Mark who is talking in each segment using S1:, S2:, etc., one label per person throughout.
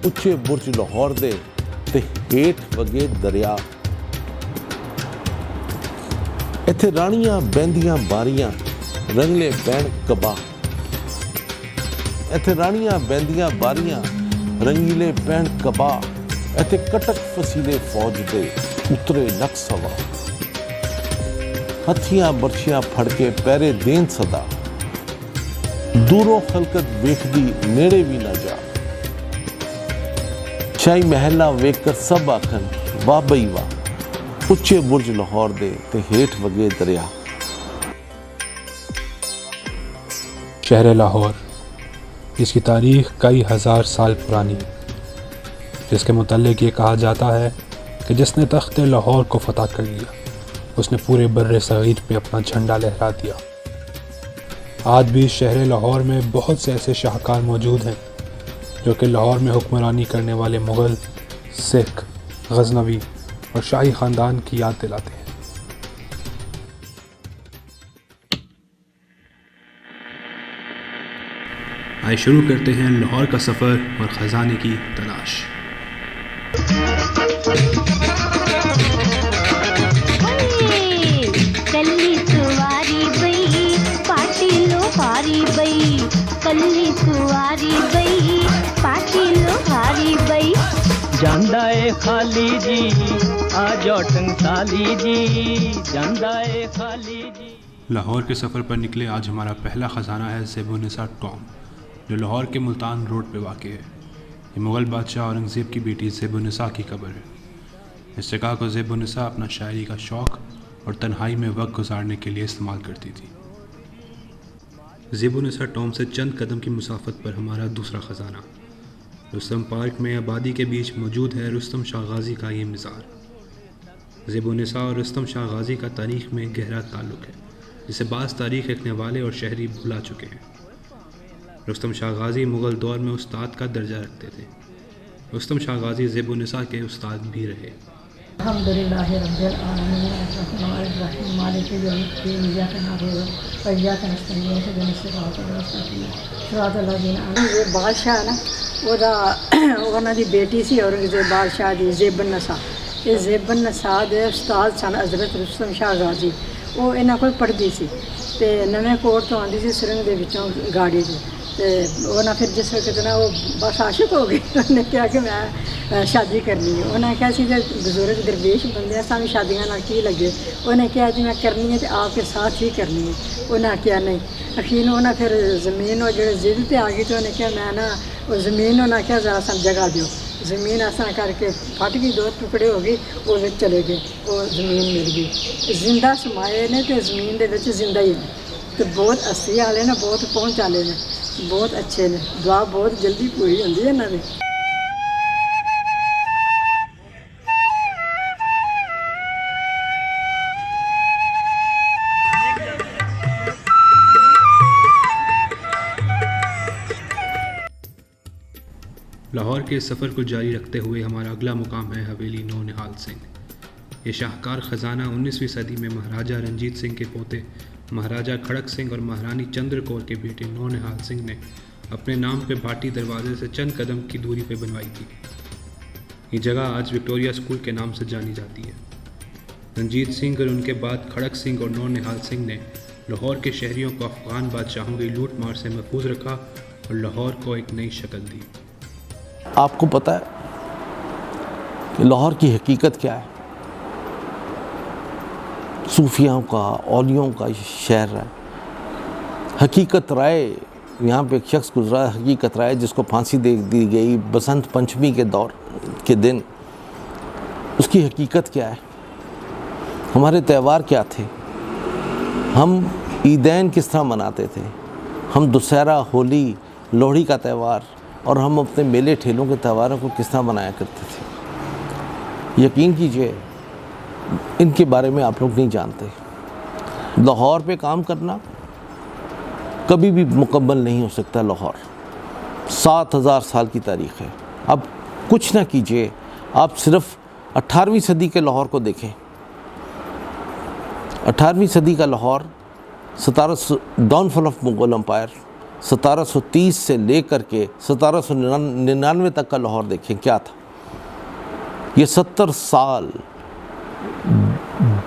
S1: ਉੱਚੇ ਬੁਰਜ ਲਾਹੌਰ ਦੇ ਤੇ ਹੇਠ ਵਗੇ ਦਰਿਆ। ਇੱਥੇ ਰਾਣੀਆਂ ਬਹਿੰਦੀਆਂ ਬਾਰੀਆਂ ਰੰਗਲੇ ਪੈਣ ਕਬਾ। ਇੱਥੇ ਰਾਣੀਆਂ ਬਹਿੰਦੀਆਂ ਬਾਰੀਆਂ ਰੰਗੀਲੇ ਪੈਣ ਕਬਾ। ਇੱਥੇ ਕਟਕ ਫਸੀਲੇ ਫੌਜ ਦੇ ਉਤਰੇ ਲੱਖ ਸਵਾ। ਹੱਥੀਆਂ ਬਰਛੀਆਂ ਫੜ ਕੇ ਪਹਿਰੇ ਦੇਣ ਸਦਾ। ਦੂਰੋਂ ਖਲਕਤ ਵੇਖਦੀ ਨੇੜੇ ਵੀ ਨਾ ਜਾ। ਸ਼ਾਹੀ ਮਹਿਲਾ ਵੇਖ ਕਰ ਸਭ ਆਖਣ ਵਾਹ ਬਈ ਵਾਹ। ਉੱਚੇ ਬੁਰਜ ਲਾਹੌਰ ਦੇ ਤੇ हेठ वगे दरिया।
S2: शहर लाहौर, जिसकी तारीख कई हज़ार साल पुरानी है, जिसके मुतल्लिक़ ये कहा जाता है कि जिसने तख्त लाहौर को फ़तह कर लिया उसने पूरे बर्रे सग़ीर पे अपना झंडा लहरा दिया। आज भी शहर लाहौर में बहुत से ऐसे शाहकार मौजूद हैं जो कि लाहौर में हुक्मरानी करने वाले मुग़ल, सिख, गज़नवी और शाही ख़ानदान की याद दिलाते हैं। आइए शुरू करते हैं लाहौर का सफ़र और ख़जाने की तलाश।
S3: कल्ली कुवारी बई पाटी लोहारी बई। कल्ली कुवारी बई पाटी लोहारी बई।
S4: ਜਾਂਦਾ ਏ ਖਾਲੀ ਜੀ आ जाओ टंगसाली जी। ਜਾਂਦਾ ਏ खाली जी।
S2: लाहौर के सफ़र पर निकले आज हमारा पहला ख़जाना है ज़ेबुन्निसा टॉम, जो लाहौर के मुल्तान रोड पे वाक़ है। ये मुग़ल बादशाह औरंगज़ेब की बेटी ज़ेबुन्निसा की कब्र है। इस जगह को ज़ेबुन्निसा अपना शायरी का शौक़ और तन्हाई में वक्त गुजारने के लिए इस्तेमाल करती थी। ज़ेबुन्निसा टॉम से चंद कदम की मुसाफत पर हमारा दूसरा ख़जाना रुस्तम पार्क में आबादी के बीच मौजूद है रुस्तम शाह गाज़ी का ये मज़ार। ज़ेबुन्निसा और रुस्तम शाह गाज़ी का तारीख़ में गहरा ताल्लुक़ है, जिसे बाज़ तारीख़ लिखने वाले और शहरी भुला चुके हैं। रुस्तम शाह गाज़ी मुग़ल दौर में उस्ताद का दर्जा रखते थे। रुस्तम शाह गाज़ी ज़ेबुन्निसा के उस्ताद भी रहे।
S5: अल्हम्दुलिल्लाह रब्बिल आलमीन अर्रहमानिर रहीम मालिकि यौमिद्दीन इय्याका नअबुदु व इय्याका नस्तईन इहदिनस सिरातल मुस्तकीम सिरातल लज़ीना अनअमता अलैहिम। बादशाह ना ਉਹਨਾਂ ਦੀ ਬੇਟੀ ਸੀ ਔਰੰਗਜ਼ੇਬ ਬਾਦਸ਼ਾਹ ਦੀ ज़ेबुन्निसा। ਇਹ ज़ेबुन्निसा ਦੇ ਉਸਤਾਦ ਸਨ ਹਜ਼ਰਤ ਰੁਸਤਮ ਸ਼ਾਹ ਗਾਜ਼ੀ। ਉਹ ਇਹਨਾਂ ਕੋਲ ਪੜ੍ਹਦੀ ਸੀ ਤੇ ਨਵੇਂ ਕੋਟ ਤੋਂ ਆਉਂਦੀ ਸੀ ਸੁਰੰਗ ਦੇ ਵਿੱਚੋਂ ਗਾੜੀ ਦੀ। ਤੇ ਉਹਨਾਂ ਫਿਰ ਜਿਸ ਵਕਤ ਨਾ ਉਹ ਬਸ ਆਸ਼ਿਕ ਹੋ ਗਈ। ਉਹਨੇ ਕਿਹਾ ਕਿ ਮੈਂ ਸ਼ਾਦੀ ਕਰਨੀ ਹੈ। ਉਹਨਾਂ ਕਿਹਾ ਸੀ ਜੇ ਬਜ਼ੁਰਗ ਦਰਵੇਸ਼ ਬੰਦੇ ਆ ਸਾਨੂੰ ਸ਼ਾਦੀਆਂ ਨਾਲ ਕੀ ਲੱਗੇ। ਉਹਨੇ ਕਿਹਾ ਜੀ ਮੈਂ ਕਰਨੀ ਹੈ ਤੇ ਆਪ ਕੇ ਸਾਥ ਹੀ ਕਰਨੀ ਹੈ। ਉਹਨਾਂ ਕਿਹਾ ਨਹੀਂ। ਅਖੀਰ ਨੂੰ ਉਹਨਾਂ ਫਿਰ ਜ਼ਮੀਨ ਉਹ ਜਿਹੜੇ ਜ਼ਿੱਦ ਤੇ ਆ ਗਈ ਤੇ ਉਹਨੇ ਕਿਹਾ ਮੈਂ ਨਾ ਉਹ ਜ਼ਮੀਨ ਉਹਨਾਂ ਕਿਹਾ ਜ਼ਰਾ ਸਾਨੂੰ ਜਗ੍ਹਾ ਦਿਓ। ਜ਼ਮੀਨ ਅਸਾਂ ਕਰਕੇ ਫਟ ਗਈ, ਦੋ ਟੁਕੜੇ ਹੋ ਗਏ, ਉਹ ਵਿੱਚ ਚਲੇ ਗਏ। ਉਹ ਜ਼ਮੀਨ ਮਿਲ ਗਈ। ਜ਼ਿੰਦਾ ਸਮਾਏ ਨੇ ਤੇ ਜ਼ਮੀਨ ਦੇ ਵਿੱਚ ਜ਼ਿੰਦਾ ਹੀ ਨੇ ਤੇ ਬਹੁਤ ਅਸਲੀ ਵਾਲੇ ਨੇ, ਬਹੁਤ ਪਹੁੰਚ ਵਾਲੇ ਨੇ, ਬਹੁਤ ਅੱਛੇ ਨੇ। ਦੁਆ ਬਹੁਤ ਜਲਦੀ ਪੂਰੀ ਹੁੰਦੀ ਹੈ ਇਹਨਾਂ ਦੀ।
S2: लाहौर के सफ़र को जारी रखते हुए हमारा अगला मुकाम है हवेली नौनिहाल सिंह। ये शाहकार ख़जाना 19वीं सदी में महाराजा रंजीत सिंह के पोते महाराजा खड़क सिंह और महारानी चंद्र कौर के बेटे नौनिहाल सिंह ने अपने नाम पे भाटी दरवाज़े से चंद कदम की दूरी पे बनवाई थी। ये जगह आज विक्टोरिया स्कूल के नाम से जानी जाती है। रंजीत सिंह और उनके बाद खड़क सिंह और नौनिहाल सिंह ने लाहौर के शहरियों को अफ़गान बादशाहों की लूट मार से महफूज रखा और लाहौर को एक नई शक्ल दी।
S1: आपको पता है कि लाहौर की हकीकत क्या है? सूफियों का, औलियों का शहर है। हकीकत राय, यहाँ पे एक शख्स गुजरा हकीकत राय जिसको फांसी दे दी गई बसंत पंचमी के दौर के दिन। उसकी हकीकत क्या है? हमारे त्यौहार क्या थे? हम ईदैन किस तरह मनाते थे? हम दुशहरा, होली, लोहड़ी का त्यौहार और हम अपने मेले ठेलों के त्योहारों को किस तरह मनाया करते थे। यकीन कीजिए इनके बारे में आप लोग नहीं जानते। लाहौर पे काम करना कभी भी मुकम्मल नहीं हो सकता। लाहौर 7000 साल की तारीख़ है। अब कुछ ना कीजिए, आप सिर्फ 18वीं सदी के लाहौर को देखें। 18वीं सदी का Lahore, 17 downfall of Mughal empire, 1730 से लेकर के 1799 तक का लाहौर देखें क्या था। ये 70 साल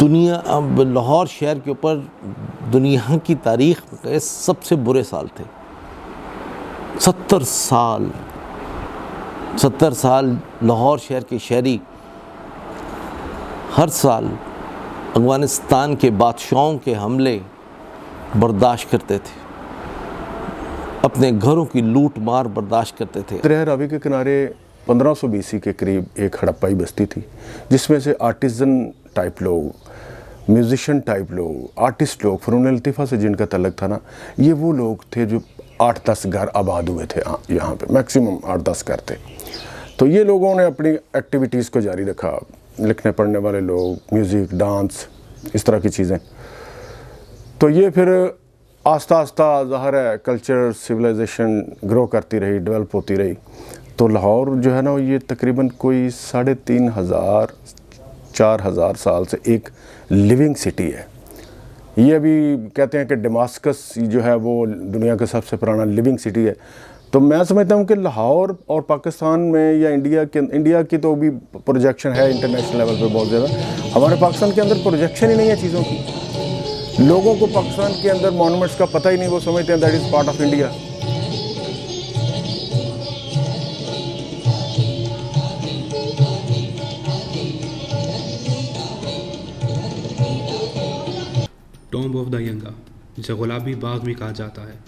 S1: लाहौर शहर के ऊपर दुनिया की तारीख के सबसे बुरे साल थे। 70 साल लाहौर शहर के शहरी हर साल अफगानिस्तान के बादशाहों के हमले बर्दाश्त करते थे, अपने घरों की लूट मार बर्दाश्त करते थे।
S6: दरिया रावी के किनारे 1500 BC के करीब एक हड़प्पाई बस्ती थी, जिसमें से आर्टिजन टाइप लोग, म्यूजिशियन टाइप लोग, आर्टिस्ट लोग, फ़नून लतीफ़ा से जिनका तल्लक था ना, ये वो लोग थे जो 8-10 घर आबाद हुए थे यहाँ पे, मैक्सिमम 8-10 घर थे। तो ये लोगों ने अपनी एक्टिविटीज़ को जारी रखा, लिखने पढ़ने वाले लोग, म्यूज़िक, डांस, इस तरह की चीज़ें। तो ये फिर आस्ता आस्ता ज़ाहिर है कल्चर सिविलाइजेशन ग्रो करती रही, डेवलप होती रही। तो लाहौर जो है ना, ये तकरीबन कोई 3500-4000 साल से एक लिविंग सिटी है। ये अभी कहते हैं कि दमास्कस जो है वो दुनिया का सबसे पुराना लिविंग सिटी है। तो मैं समझता हूँ कि लाहौर और पाकिस्तान में या इंडिया की तो अभी प्रोजेक्शन है इंटरनेशनल लेवल पे बहुत ज़्यादा। हमारे पाकिस्तान के अंदर प्रोजेक्शन ही नहीं है चीज़ों की। लोगों को पाकिस्तान के अंदर मॉन्यूमेंट्स का पता ही नहीं, वो समझते हैं that is part of India.
S2: Tomb of दयंगा, जिसे गुलाबी बाग भी कहा जाता है।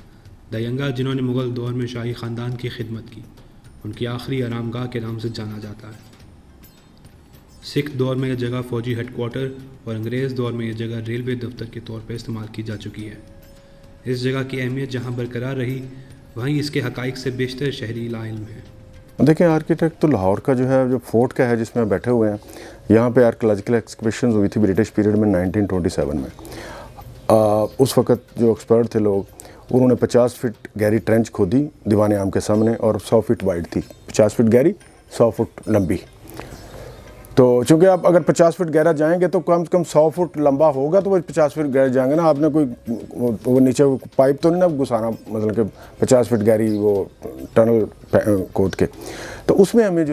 S2: दयंगा जिन्होंने मुग़ल दौर में शाही ख़ानदान की खिदमत की, उनकी आखिरी आरामगाह के नाम से जाना जाता है। सिख दौर में यह जगह फ़ौजी हेडक्वार्टर और अंग्रेज़ दौर में यह जगह रेलवे दफ्तर के तौर पर इस्तेमाल की जा चुकी है। इस जगह की अहमियत जहाँ बरकरार रही, वहीं इसके हक़ाइक़ से बेशतर शहरी लाइल्म हैं।
S6: देखिए, आर्किटेक्ट तो लाहौर का जो है, जो फोर्ट का है जिसमें बैठे हुए हैं, यहाँ पे आर्कियोलॉजिकल एक्सकवेशन हुई थी ब्रिटिश पीरियड में 1927 में। उस वक़्त जो एक्सपर्ट थे लोग, उन्होंने 50 फीट गहरी ट्रेंच खोदी दीवान आम के सामने, और 100 फीट वाइड थी, 50 फीट गहरी, 100 फुट लंबी। तो चूँकि आप अगर 50 फीट गहरा जाएंगे तो कम से कम 100 फुट लंबा होगा, तो वो 50 फीट गहरा जाएंगे ना। आपने कोई वो नीचे पाइप तो नहीं ना घुसाना, मतलब कि 50 फीट गहरी वो टनल खोद के। तो उसमें हमें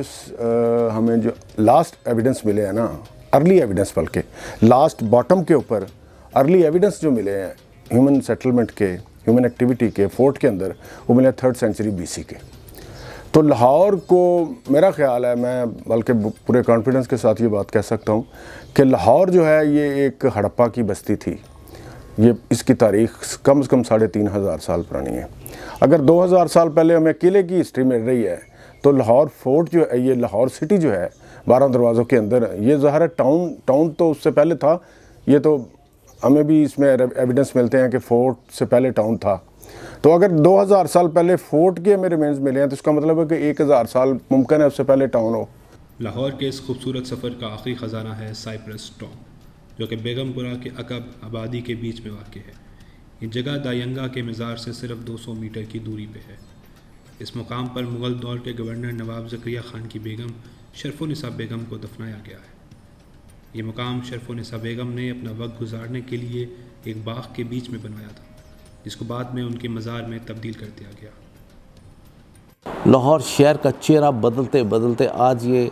S6: जो लास्ट एविडेंस मिले हैं ना, अर्ली एविडेंस, बल्कि लास्ट बॉटम के ऊपर अर्ली एविडेंस जो मिले हैं ह्यूमन सेटलमेंट के, ह्यूमन एक्टिविटी के फोर्ट के अंदर, वो मिले 3rd सेंचुरी BC के। तो लाहौर को मेरा ख्याल है, मैं बल्कि पूरे कॉन्फिडेंस के साथ ये बात कह सकता हूँ कि लाहौर जो है ये एक हड़प्पा की बस्ती थी। ये इसकी तारीख़ कम से कम 3500 साल पुरानी है। अगर 2000 साल पहले हमें किले की हिस्ट्री मिल रही है, तो लाहौर फोर्ट जो है, ये लाहौर सिटी जो है 12 दरवाज़ों के अंदर, ये ज़ाहिर है टाउन तो उससे पहले था। ये तो हमें भी इसमें एविडेंस मिलते हैं कि फोर्ट से पहले टाउन था। तो अगर 2000 साल पहले फोर्ट के हमें रिमेन्स मिले हैं, तो इसका मतलब है कि 1000 साल मुमकिन है उससे पहले टाउन हो।
S2: लाहौर के इस खूबसूरत सफ़र का आखिरी ख़जाना है साइप्रस टॉम्ब, जो कि बेगमपुरा के अकब आबादी के बीच में वाक़ है। ये जगह दयंगा के मज़ार से सिर्फ 200 मीटर की दूरी पे है। इस मुकाम पर मुग़ल दौर के गवर्नर नवाब ज़करिया ख़ान की बेगम शरफ़ुन्निसा बेगम को दफनाया गया है। ये मुकाम शरफ़ुन्निसा बेगम ने अपना वक्त गुजारने के लिए एक बाग के बीच में बनवाया था, जिसको बाद में उनके मज़ार में तब्दील कर दिया गया।
S1: लाहौर शहर का चेहरा बदलते बदलते आज ये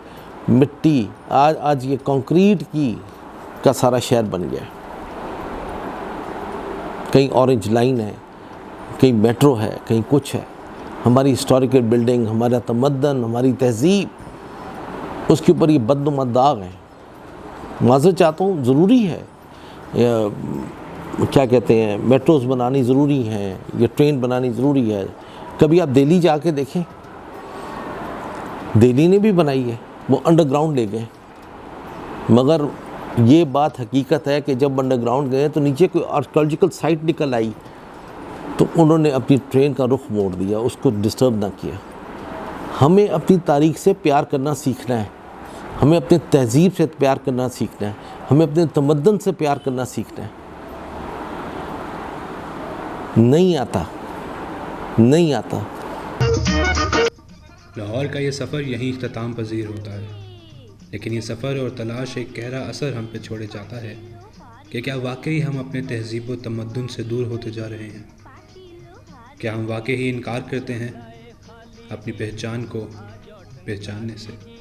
S1: मिट्टी, आज ये कंक्रीट का सारा शहर बन गया है। कहीं ऑरेंज लाइन है, कहीं मेट्रो है, कहीं कुछ है। हमारी हिस्टोरिकल बिल्डिंग, हमारा तमद्दन, हमारी तहज़ीब, उसके ऊपर ये बदनुमा दाग है। माज़रत चाहता हूँ, ज़रूरी है, क्या कहते हैं, मेट्रोज़ बनानी ज़रूरी हैं, ये ट्रेन बनानी ज़रूरी है। कभी आप दिल्ली जाके देखें, दिल्ली ने भी बनाई है, वो अंडरग्राउंड ले गए। मगर ये बात हकीकत है कि जब अंडरग्राउंड गए तो नीचे कोई आर्कियोलॉजिकल साइट निकल आई, तो उन्होंने अपनी ट्रेन का रुख मोड़ दिया, उसको डिस्टर्ब ना किया। हमें अपनी तारीख़ से प्यार करना सीखना है, हमें अपने तहज़ीब से प्यार करना सीखना है, हमें अपने तमद्दन से प्यार करना सीखना है। नहीं आता।
S2: लाहौर का ये सफ़र यहीं इख्तिताम पजीर होता है, लेकिन ये सफ़र और तलाश एक गहरा असर हम पे छोड़े जाता है कि क्या वाकई हम अपने तहज़ीब व तमद्दुन से दूर होते जा रहे हैं। क्या हम वाकई ही इनकार करते हैं अपनी पहचान को पहचानने से?